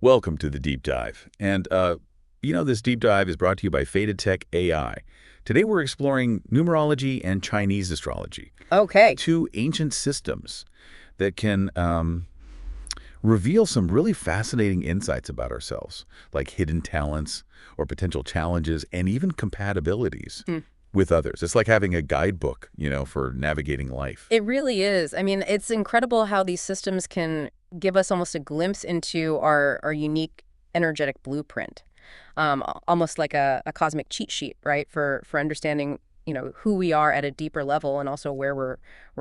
Welcome to the deep dive. This deep dive is brought to you by FadedTech AI. Today we're exploring numerology and Chinese astrology, Okay. two ancient systems that can reveal some really fascinating insights about ourselves, like hidden talents or potential challenges and even compatibilities Hmm. with others. It's like having a guidebook, for navigating life. It really is. I mean, it's incredible how these systems can give us almost a glimpse into our unique energetic blueprint, almost like a cosmic cheat sheet, right? For understanding, who we are at a deeper level and also where we're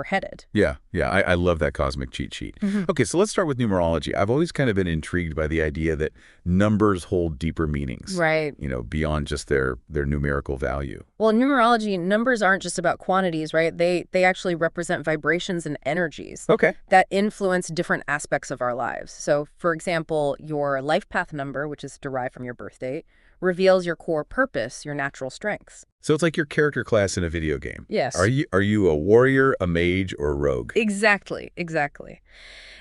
headed. Yeah, I love that cosmic cheat sheet. Hmm. Okay, so let's start with numerology. I've always kind of been intrigued by the idea that numbers hold deeper meanings, Right. beyond just their numerical value. Well, in numerology, numbers aren't just about quantities, right? They actually represent vibrations and energies Okay. that influence different aspects of our lives. So, for example, your life path number, which is derived from your birth date, reveals your core purpose, your natural strengths. So it's like your character class in a video game. Are Yes. you a warrior, a mage, or a rogue? Exactly, exactly.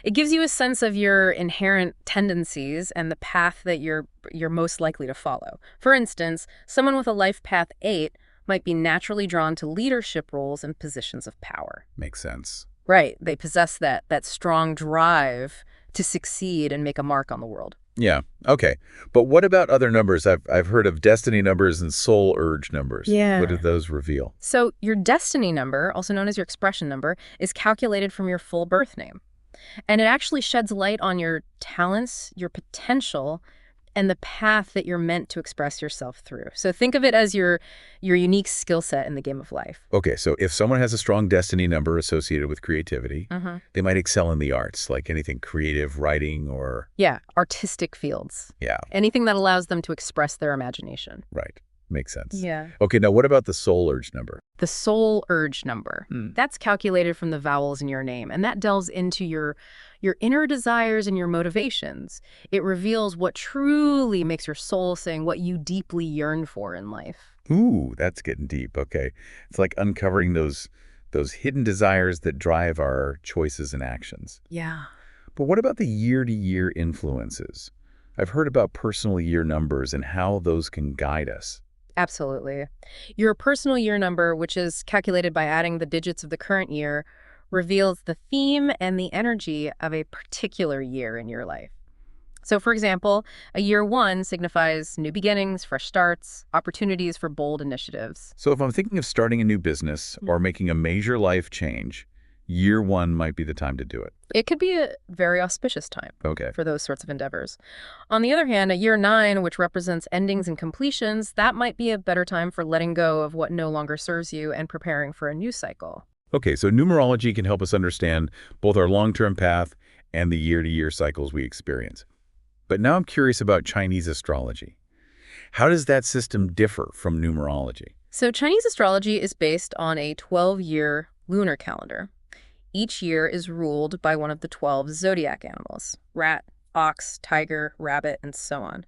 It gives you a sense of your inherent tendencies and the path that you're most likely to follow. For instance, someone with a life path 8 might be naturally drawn to leadership roles and positions of power. Makes sense. Right. They possess that strong drive to succeed and make a mark on the world. Yeah. Okay. But what about other numbers? I've heard of destiny numbers and soul urge numbers. What do Yeah. those reveal? So your destiny number, also known as your expression number, is calculated from your full birth name. And it actually sheds light on your talents, your potential, and the path that you're meant to express yourself through. So think of it as your unique skill set in the game of life. Okay, so if someone has a strong destiny number associated with creativity, Hmm. they might excel in the arts, like anything creative, writing, or... Yeah, artistic fields. Yeah, Anything that allows them to express their imagination. right. Makes sense. Yeah. Okay, now what about the soul urge number? The soul urge number. Hmm. That's calculated from the vowels in your name, and that delves into your inner desires and your motivations. It reveals what truly makes your soul sing, what you deeply yearn for in life. Ooh, that's getting deep. Okay. It's like uncovering those hidden desires that drive our choices and actions. Yeah. But what about the year-to-year influences? I've heard about personal year numbers and how those can guide us. Absolutely. Your personal year number, which is calculated by adding the digits of the current year, reveals the theme and the energy of a particular year in your life. So, for example, a year 1 signifies new beginnings, fresh starts, opportunities for bold initiatives. So if I'm thinking of starting a new business or making a major life change, year one might be the time to do it. It could be a very auspicious time Okay. for those sorts of endeavors. On the other hand, a year 9, which represents endings and completions, that might be a better time for letting go of what no longer serves you and preparing for a new cycle. Okay, so numerology can help us understand both our long-term path and the year-to-year cycles we experience. But now I'm curious about Chinese astrology. How does that system differ from numerology? So Chinese astrology is based on a 12-year lunar calendar. Each year is ruled by one of the 12 zodiac animals: rat, ox, tiger, rabbit, and so on.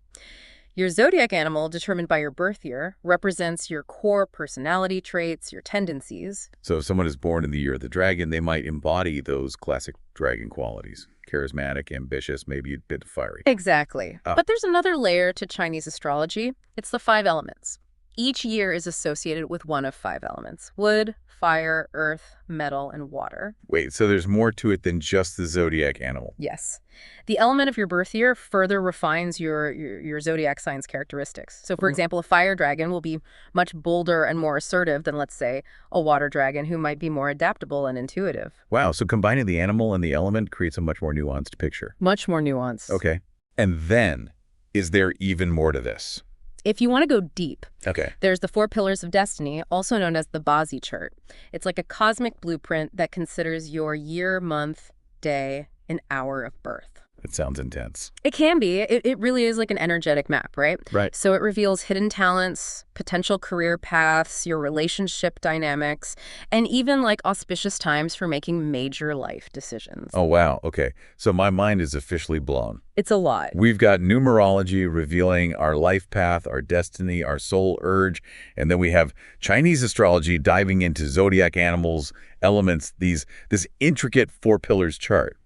Your zodiac animal, determined by your birth year, represents your core personality traits, your tendencies. So if someone is born in the year of the dragon, they might embody those classic dragon qualities. Charismatic, ambitious, maybe a bit fiery. Exactly. Ah. But there's another layer to Chinese astrology. It's the 5 elements. Each year is associated with one of 5 elements: wood, fire, earth, metal, and water. Wait, so there's more to it than just the zodiac animal. Yes. The element of your birth year further refines your zodiac sign's characteristics. So, for example, a fire dragon will be much bolder and more assertive than, let's say, a water dragon who might be more adaptable and intuitive. Wow, so combining the animal and the element creates a much more nuanced picture. Much more nuanced. Okay. And then, is there even more to this? If you want to go deep, Okay. there's the 4 pillars of destiny, also known as the Bazi chart. It's like a cosmic blueprint that considers your year, month, day, and hour of birth. That sounds intense. It can be. It really is like an energetic map, right? Right. So it reveals hidden talents, potential career paths, your relationship dynamics, and even like auspicious times for making major life decisions. Oh, wow. Okay. So my mind is officially blown. It's a lot. We've got numerology revealing our life path, our destiny, our soul urge, and then we have Chinese astrology diving into zodiac animals, elements, this intricate 4 pillars chart.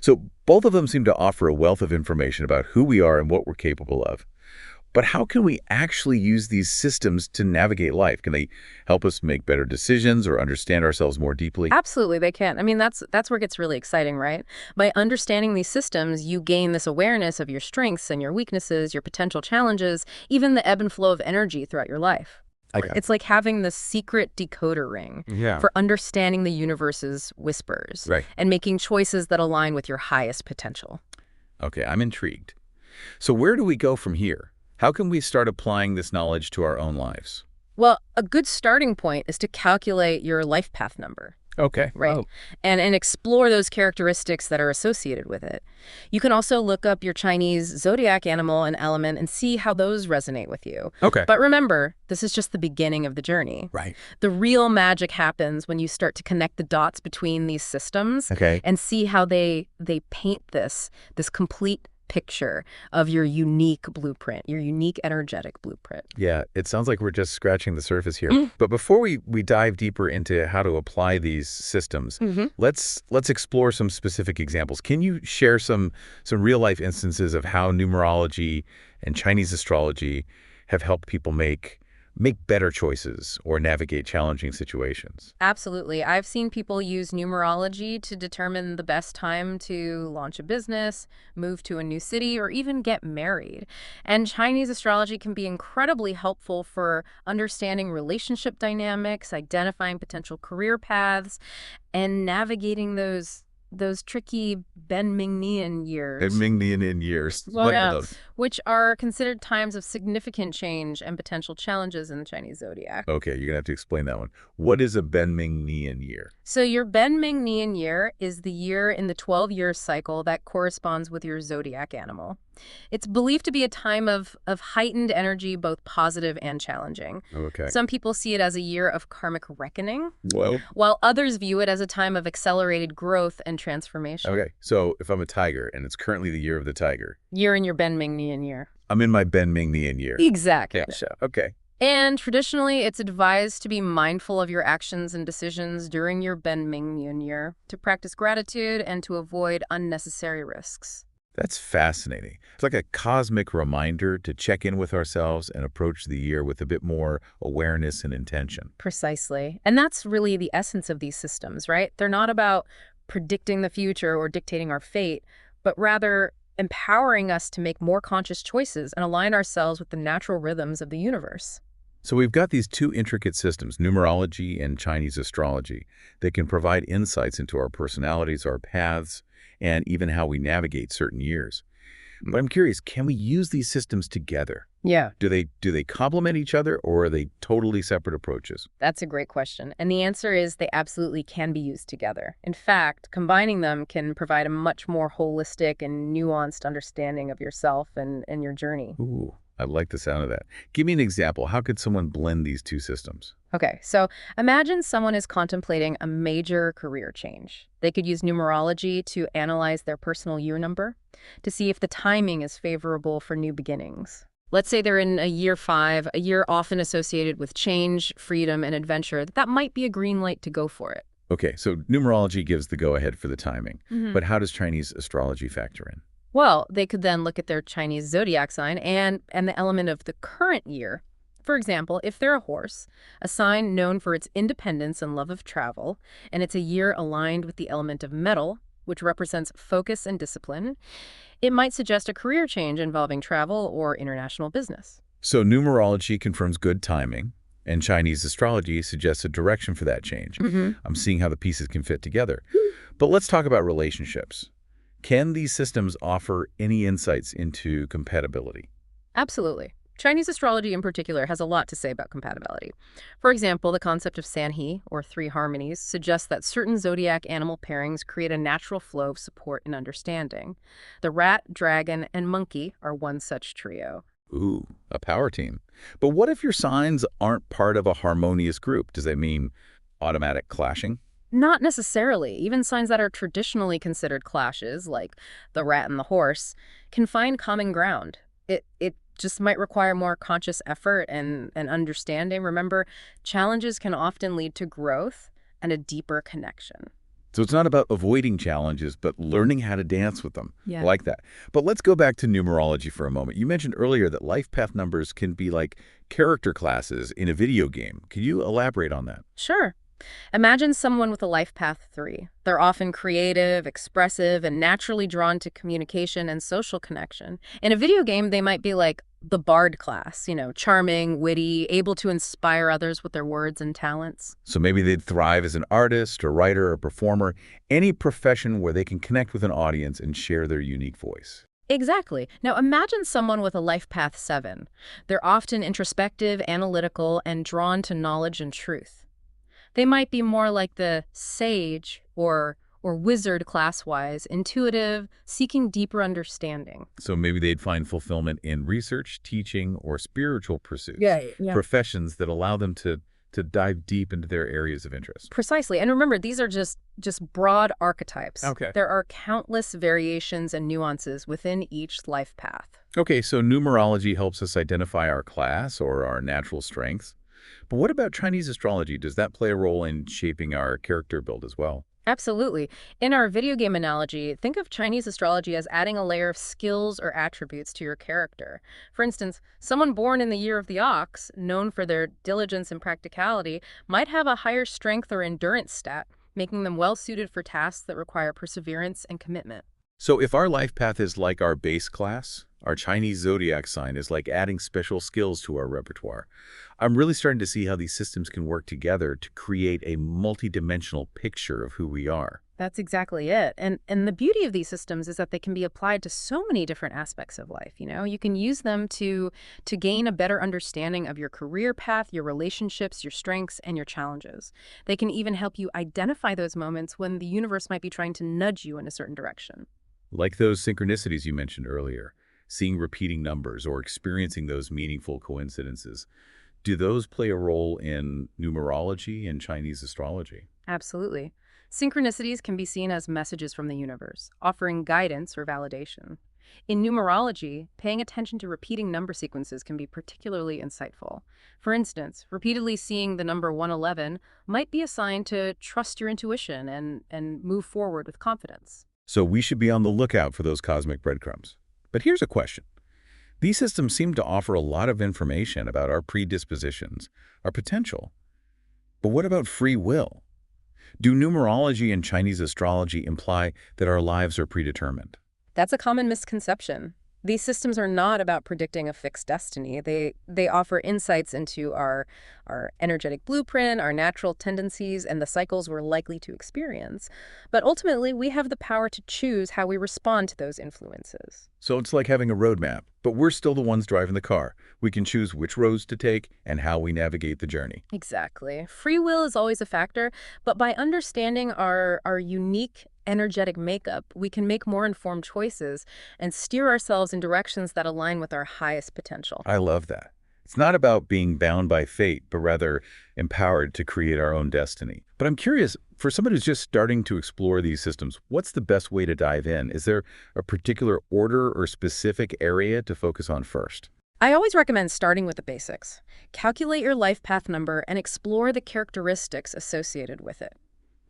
So both of them seem to offer a wealth of information about who we are and what we're capable of. But how can we actually use these systems to navigate life? Can they help us make better decisions or understand ourselves more deeply? Absolutely, they can. I mean, that's where it gets really exciting, right? By understanding these systems, you gain this awareness of your strengths and your weaknesses, your potential challenges, even the ebb and flow of energy throughout your life. I got it. It's like having the secret decoder ring Yeah. for understanding the universe's whispers Right. and making choices that align with your highest potential. Okay, I'm intrigued. So where do we go from here? How can we start applying this knowledge to our own lives? Well, a good starting point is to calculate your life path number. Okay. Right. Oh, And explore those characteristics that are associated with it. You can also look up your Chinese zodiac animal and element and see how those resonate with you. okay. But remember, this is just the beginning of the journey. Right. The real magic happens when you start to connect the dots between these systems Okay. and see how they paint this complete picture of your unique blueprint, your unique energetic blueprint. Yeah, it sounds like we're just scratching the surface here. But before we dive deeper into how to apply these systems, let's explore some specific examples. Can you share some real life instances of how numerology and Chinese astrology have helped people make better choices or navigate challenging situations? Absolutely. I've seen people use numerology to determine the best time to launch a business, move to a new city, or even get married. And Chinese astrology can be incredibly helpful for understanding relationship dynamics, identifying potential career paths, and navigating those tricky Ben Mingnian years. Mingnian in years. Well, What are yeah, those? which are considered times of significant change and potential challenges in the Chinese zodiac. Okay, you're gonna have to explain that one. What is a Ben Mingnian year? So your Ben Mingnian year is the year in the 12-year cycle that corresponds with your zodiac animal. It's believed to be a time of heightened energy, both positive and challenging. Okay. Some people see it as a year of karmic reckoning, Well, while others view it as a time of accelerated growth and transformation. okay. So if I'm a tiger and it's currently the year of the tiger, You're in your Ben Mingnian year. I'm in my Ben Mingnian year. Exactly. Yeah. Okay. And traditionally, it's advised to be mindful of your actions and decisions during your Ben Mingnian year, to practice gratitude and to avoid unnecessary risks. That's fascinating. It's like a cosmic reminder to check in with ourselves and approach the year with a bit more awareness and intention. Precisely. And that's really the essence of these systems, right? They're not about predicting the future or dictating our fate, but rather empowering us to make more conscious choices and align ourselves with the natural rhythms of the universe. So we've got these two intricate systems, numerology and Chinese astrology, that can provide insights into our personalities, our paths, and even how we navigate certain years. But I'm curious, can we use these systems together? Yeah. Do they complement each other, or are they totally separate approaches? That's a great question. And the answer is they absolutely can be used together. In fact, combining them can provide a much more holistic and nuanced understanding of yourself and your journey. Ooh, I like the sound of that. Give me an example. How could someone blend these two systems? Okay, so imagine someone is contemplating a major career change. They could use numerology to analyze their personal year number to see if the timing is favorable for new beginnings. Let's say they're in a year 5, a year often associated with change, freedom, and adventure. That might be a green light to go for it. Okay, so numerology gives the go-ahead for the timing. Mhm. But how does Chinese astrology factor in? Well, they could then look at their Chinese zodiac sign and the element of the current year. For example, if they're a horse, a sign known for its independence and love of travel, and it's a year aligned with the element of metal, which represents focus and discipline, it might suggest a career change involving travel or international business. So numerology confirms good timing, and Chinese astrology suggests a direction for that change. I'm seeing how the pieces can fit together. But let's talk about relationships. Can these systems offer any insights into compatibility? Absolutely. Chinese astrology in particular has a lot to say about compatibility. For example, the concept of sanhe, or 3 harmonies, suggests that certain zodiac animal pairings create a natural flow of support and understanding. The rat, dragon, and monkey are one such trio. Ooh, a power team. But what if your signs aren't part of a harmonious group? Does that mean automatic clashing? Not necessarily. Even signs that are traditionally considered clashes, like the rat and the horse, can find common ground. It just might require more conscious effort and understanding. Remember, challenges can often lead to growth and a deeper connection. So it's not about avoiding challenges, but learning how to dance with them. I Yeah. like that. But let's go back to numerology for a moment. You mentioned earlier that life path numbers can be like character classes in a video game. Can you elaborate on that? Sure. Imagine someone with a life path 3. They're often creative, expressive, and naturally drawn to communication and social connection. In a video game, they might be like the Bard class, charming, witty, able to inspire others with their words and talents. So maybe they'd thrive as an artist, a writer, a performer, any profession where they can connect with an audience and share their unique voice. Exactly. Now imagine someone with a life path 7. They're often introspective, analytical, and drawn to knowledge and truth. They might be more like the sage or wizard class-wise, intuitive, seeking deeper understanding. So maybe they'd find fulfillment in research, teaching, or spiritual pursuits, Yeah. professions that allow them to dive deep into their areas of interest. Precisely. And remember, these are just broad archetypes. Okay. There are countless variations and nuances within each life path. Okay, so numerology helps us identify our class or our natural strengths. But what about Chinese astrology? Does that play a role in shaping our character build as well? Absolutely. In our video game analogy, think of Chinese astrology as adding a layer of skills or attributes to your character. For instance, someone born in the year of the ox, known for their diligence and practicality, might have a higher strength or endurance stat, making them well suited for tasks that require perseverance and commitment. So if our life path is like our base class, our Chinese zodiac sign is like adding special skills to our repertoire. I'm really starting to see how these systems can work together to create a multidimensional picture of who we are. That's exactly it. And the beauty of these systems is that they can be applied to so many different aspects of life. You can use them to gain a better understanding of your career path, your relationships, your strengths, and your challenges. They can even help you identify those moments when the universe might be trying to nudge you in a certain direction. Like those synchronicities you mentioned earlier, seeing repeating numbers or experiencing those meaningful coincidences. Do those play a role in numerology and Chinese astrology? Absolutely. Synchronicities can be seen as messages from the universe, offering guidance or validation. In numerology, paying attention to repeating number sequences can be particularly insightful. For instance, repeatedly seeing the number 111 might be a sign to trust your intuition and move forward with confidence. So we should be on the lookout for those cosmic breadcrumbs. But here's a question. These systems seem to offer a lot of information about our predispositions, our potential. But what about free will? Do numerology and Chinese astrology imply that our lives are predetermined? That's a common misconception. These systems are not about predicting a fixed destiny. They offer insights into our energetic blueprint, our natural tendencies, and the cycles we're likely to experience. But ultimately, we have the power to choose how we respond to those influences. So it's like having a roadmap, but we're still the ones driving the car. We can choose which roads to take and how we navigate the journey. Exactly. Free will is always a factor, but by understanding our unique energetic makeup, we can make more informed choices and steer ourselves in directions that align with our highest potential. I love that. It's not about being bound by fate, but rather empowered to create our own destiny. But I'm curious, for someone who's just starting to explore these systems, what's the best way to dive in? Is there a particular order or specific area to focus on first? I always recommend starting with the basics. Calculate your life path number and explore the characteristics associated with it.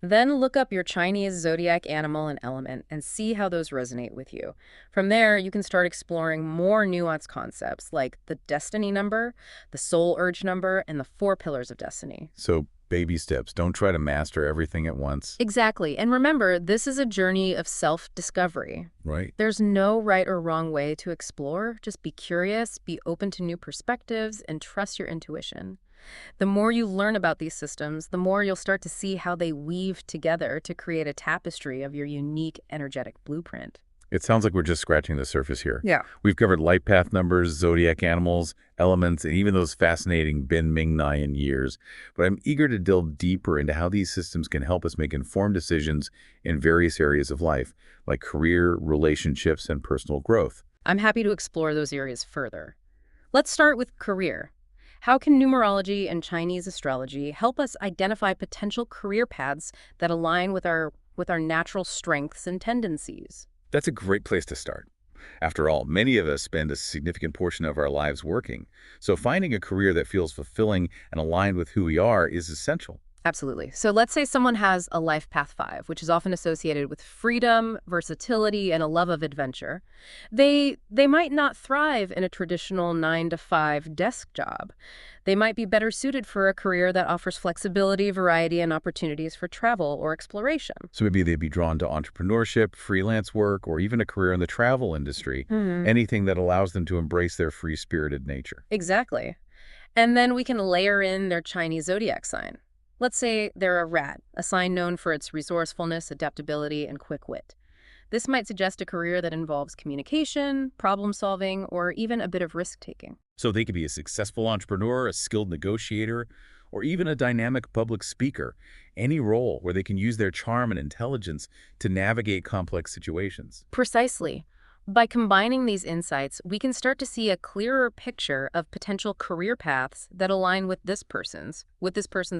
Then look up your Chinese zodiac animal and element and see how those resonate with you. From there, you can start exploring more nuanced concepts like the destiny number, the soul urge number, and the 4 pillars of destiny. So baby steps. Don't try to master everything at once, Exactly. And remember, this is a journey of self-discovery. right? There's no right or wrong way to explore. Just be curious, be open to new perspectives, and trust your intuition. The more you learn about these systems, the more you'll start to see how they weave together to create a tapestry of your unique energetic blueprint. It sounds like we're just scratching the surface here. Yeah. We've covered light path numbers, zodiac animals, elements, and even those fascinating Ben Ming-Nian years. But I'm eager to delve deeper into how these systems can help us make informed decisions in various areas of life, like career, relationships, and personal growth. I'm happy to explore those areas further. Let's start with career. How can numerology and Chinese astrology help us identify potential career paths that align with our natural strengths and tendencies? That's a great place to start. After all, many of us spend a significant portion of our lives working, so finding a career that feels fulfilling and aligned with who we are is essential. Absolutely. So let's say someone has a life path 5, which is often associated with freedom, versatility, and a love of adventure. They might not thrive in a traditional 9 to 5 desk job. They might be better suited for a career that offers flexibility, variety, and opportunities for travel or exploration. So maybe they'd be drawn to entrepreneurship, freelance work, or even a career in the travel industry, Hmm. anything that allows them to embrace their free-spirited nature. Exactly. And then we can layer in their Chinese zodiac sign. Let's say they're a rat, a sign known for its resourcefulness, adaptability, and quick wit. This might suggest a career that involves communication, problem solving, or even a bit of risk taking. So they could be a successful entrepreneur, a skilled negotiator, or even a dynamic public speaker, any role where they can use their charm and intelligence to navigate complex situations. Precisely. By combining these insights, we can start to see a clearer picture of potential career paths that align with this person's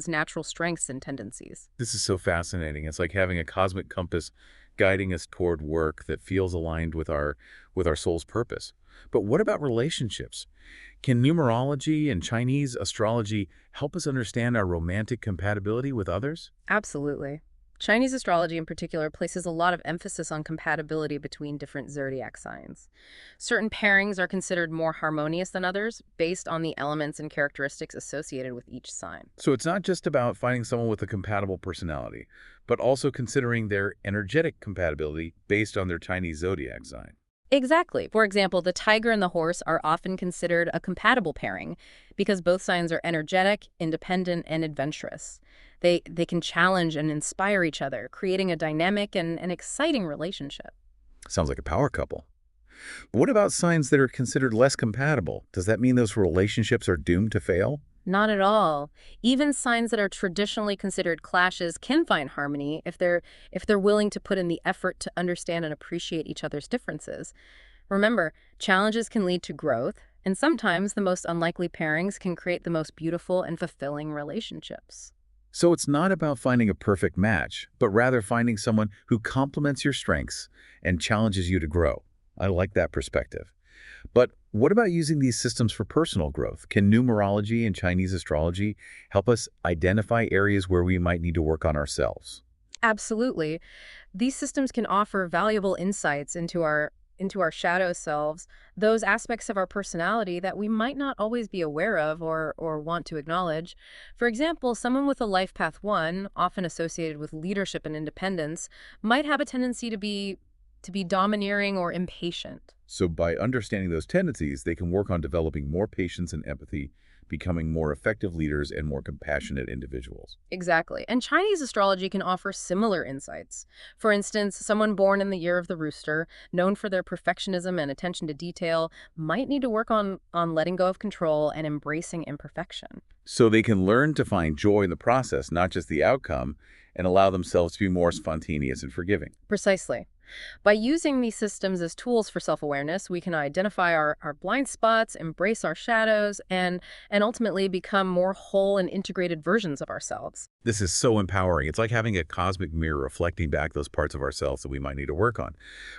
natural strengths and tendencies. This is so fascinating. It's like having a cosmic compass guiding us toward work that feels aligned with our soul's purpose. But what about relationships? Can numerology and Chinese astrology help us understand our romantic compatibility with others? Absolutely. Chinese astrology in particular places a lot of emphasis on compatibility between different zodiac signs. Certain pairings are considered more harmonious than others based on the elements and characteristics associated with each sign. So it's not just about finding someone with a compatible personality, but also considering their energetic compatibility based on their Chinese zodiac sign. Exactly. For example, the tiger and the horse are often considered a compatible pairing because both signs are energetic, independent, and adventurous. They can challenge and inspire each other, creating a dynamic and an exciting relationship. Sounds like a power couple. But what about signs that are considered less compatible? Does that mean those relationships are doomed to fail? Not at all. Even signs that are traditionally considered clashes can find harmony if they're willing to put in the effort to understand and appreciate each other's differences. Remember, challenges can lead to growth, and sometimes the most unlikely pairings can create the most beautiful and fulfilling relationships. So it's not about finding a perfect match, but rather finding someone who complements your strengths and challenges you to grow. I like that perspective. But what about using these systems for personal growth? Can numerology and Chinese astrology help us identify areas where we might need to work on ourselves? Absolutely. These systems can offer valuable insights into our shadow selves, those aspects of our personality that we might not always be aware of or want to acknowledge. For example, someone with a life path 1, often associated with leadership and independence, might have a tendency to be domineering or impatient. So by understanding those tendencies, they can work on developing more patience and empathy, becoming more effective leaders and more compassionate individuals. Exactly. And Chinese astrology can offer similar insights. For instance, someone born in the year of the rooster, known for their perfectionism and attention to detail, might need to work on letting go of control and embracing imperfection. So they can learn to find joy in the process, not just the outcome, and allow themselves to be more spontaneous and forgiving. Precisely. By using these systems as tools for self-awareness, we can identify our blind spots, embrace our shadows, and ultimately become more whole and integrated versions of ourselves. This is so empowering. It's like having a cosmic mirror reflecting back those parts of ourselves that we might need to work on.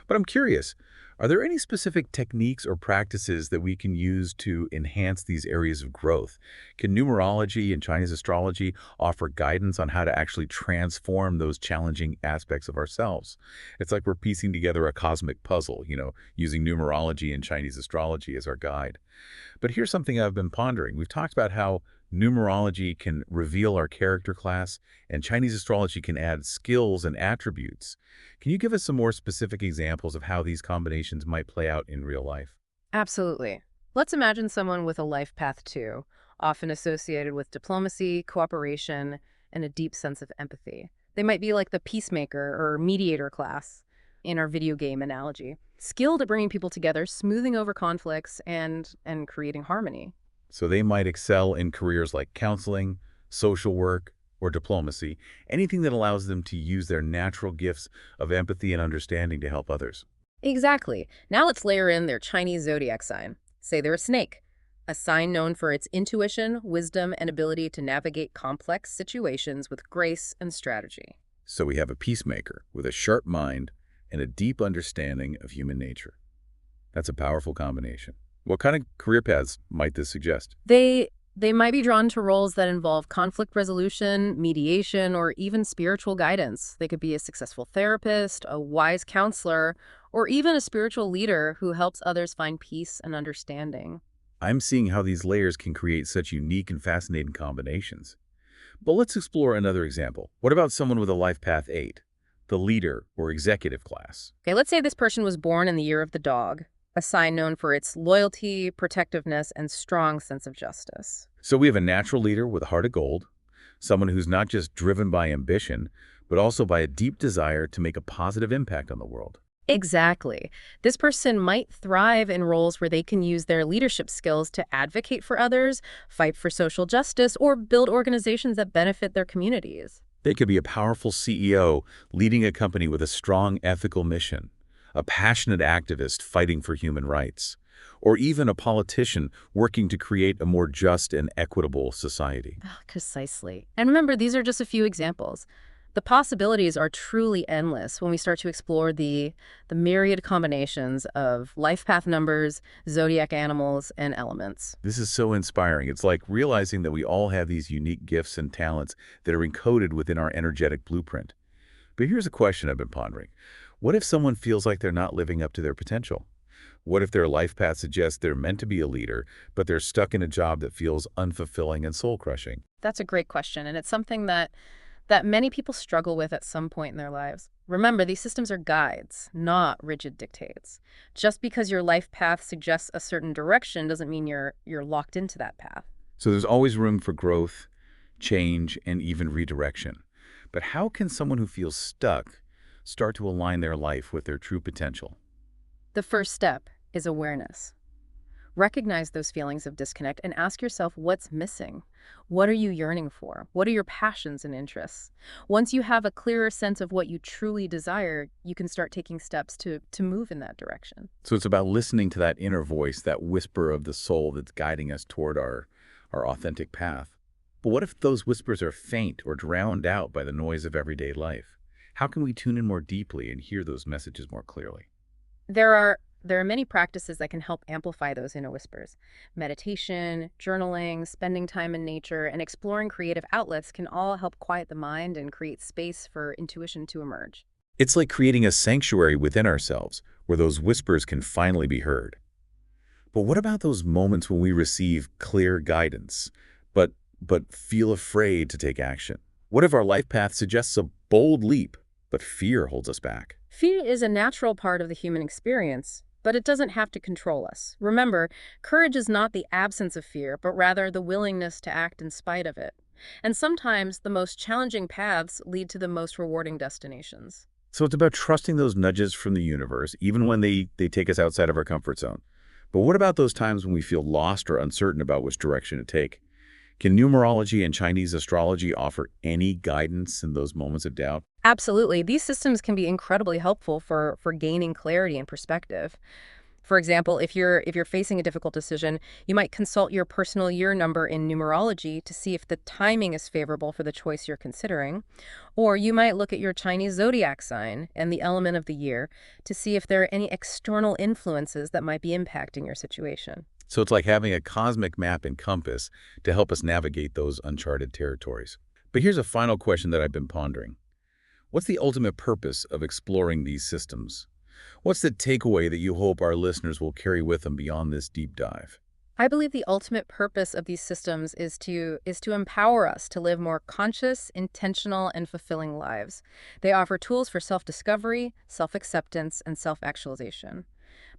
But I'm curious, are there any specific techniques or practices that we can use to enhance these areas of growth? Can numerology and Chinese astrology offer guidance on how to actually transform those challenging aspects of ourselves? It's like we're piecing together a cosmic puzzle, using numerology and Chinese astrology as our guide. But here's something I've been pondering. We've talked about how numerology can reveal our character class, and Chinese astrology can add skills and attributes. Can you give us some more specific examples of how these combinations might play out in real life? Absolutely. Let's imagine someone with a life path 2, often associated with diplomacy, cooperation, and a deep sense of empathy. They might be like the peacemaker or mediator class in our video game analogy, skilled at bringing people together, smoothing over conflicts, and creating harmony. So they might excel in careers like counseling, social work, or diplomacy, anything that allows them to use their natural gifts of empathy and understanding to help others. Exactly. Now let's layer in their Chinese zodiac sign. Say they're a snake, a sign known for its intuition, wisdom, and ability to navigate complex situations with grace and strategy. So we have a peacemaker with a sharp mind and a deep understanding of human nature. That's a powerful combination. What kind of career paths might this suggest? They They might be drawn to roles that involve conflict resolution, mediation, or even spiritual guidance. They could be a successful therapist, a wise counselor, or even a spiritual leader who helps others find peace and understanding. I'm seeing how these layers can create such unique and fascinating combinations. But let's explore another example. What about someone with a life path 8, the leader or executive class? Okay, let's say this person was born in the year of the dog, a sign known for its loyalty, protectiveness, and strong sense of justice. So we have a natural leader with a heart of gold, someone who's not just driven by ambition, but also by a deep desire to make a positive impact on the world. Exactly. This person might thrive in roles where they can use their leadership skills to advocate for others, fight for social justice, or build organizations that benefit their communities. They could be a powerful CEO leading a company with a strong ethical mission, a passionate activist fighting for human rights, or even a politician working to create a more just and equitable society. Precisely. And remember, these are just a few examples. The possibilities are truly endless when we start to explore the myriad combinations of life path numbers, zodiac animals, and elements. This is so inspiring. It's like realizing that we all have these unique gifts and talents that are encoded within our energetic blueprint. But here's a question I've been pondering. What if someone feels like they're not living up to their potential? What if their life path suggests they're meant to be a leader, but they're stuck in a job that feels unfulfilling and soul-crushing? That's a great question, and it's something that many people struggle with at some point in their lives. Remember, these systems are guides, not rigid dictates. Just because your life path suggests a certain direction doesn't mean you're locked into that path. So there's always room for growth, change, and even redirection. But how can someone who feels stuck start to align their life with their true potential? The first step is awareness. Recognize those feelings of disconnect and ask yourself what's missing. What are you yearning for? What are your passions and interests? Once you have a clearer sense of what you truly desire, you can start taking steps to move in that direction. So it's about listening to that inner voice, that whisper of the soul that's guiding us toward our authentic path. But what if those whispers are faint or drowned out by the noise of everyday life? How can we tune in more deeply and hear those messages more clearly? There are many practices that can help amplify those inner whispers. Meditation, journaling, spending time in nature, and exploring creative outlets can all help quiet the mind and create space for intuition to emerge. It's like creating a sanctuary within ourselves where those whispers can finally be heard. But what about those moments when we receive clear guidance, but feel afraid to take action? What if our life path suggests a bold leap, but fear holds us back? Fear is a natural part of the human experience, but it doesn't have to control us. Remember, courage is not the absence of fear, but rather the willingness to act in spite of it. And sometimes the most challenging paths lead to the most rewarding destinations. So it's about trusting those nudges from the universe, even when they take us outside of our comfort zone. But what about those times when we feel lost or uncertain about which direction to take? Can numerology and Chinese astrology offer any guidance in those moments of doubt? Absolutely. These systems can be incredibly helpful for gaining clarity and perspective. For example, if you're facing a difficult decision, you might consult your personal year number in numerology to see if the timing is favorable for the choice you're considering. Or you might look at your Chinese zodiac sign and the element of the year to see if there are any external influences that might be impacting your situation. So it's like having a cosmic map and compass to help us navigate those uncharted territories. But here's a final question that I've been pondering. What's the ultimate purpose of exploring these systems? What's the takeaway that you hope our listeners will carry with them beyond this deep dive? I believe the ultimate purpose of these systems is to empower us to live more conscious, intentional, and fulfilling lives. They offer tools for self-discovery, self-acceptance, and self-actualization.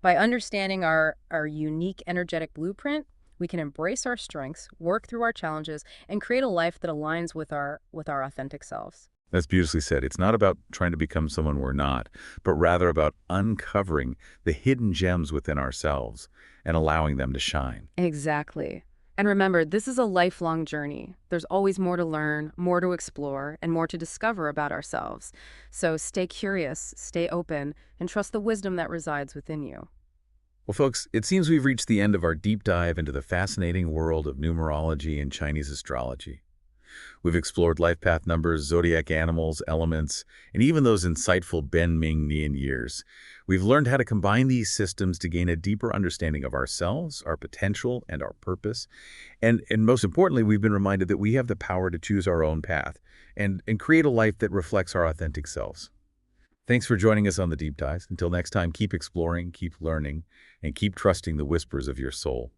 By understanding our unique energetic blueprint, we can embrace our strengths, work through our challenges, and create a life that aligns with our authentic selves. That's beautifully said. It's not about trying to become someone we're not, but rather about uncovering the hidden gems within ourselves and allowing them to shine. Exactly. And remember, this is a lifelong journey. There's always more to learn, more to explore, and more to discover about ourselves. So stay curious, stay open, and trust the wisdom that resides within you. Well, folks, it seems we've reached the end of our deep dive into the fascinating world of numerology and Chinese astrology. We've explored life path numbers, zodiac animals, elements, and even those insightful Ben Ming Nian years. We've learned how to combine these systems to gain a deeper understanding of ourselves, our potential, and our purpose. And most importantly, we've been reminded that we have the power to choose our own path and create a life that reflects our authentic selves. Thanks for joining us on the Deep Dives. Until next time, keep exploring, keep learning, and keep trusting the whispers of your soul.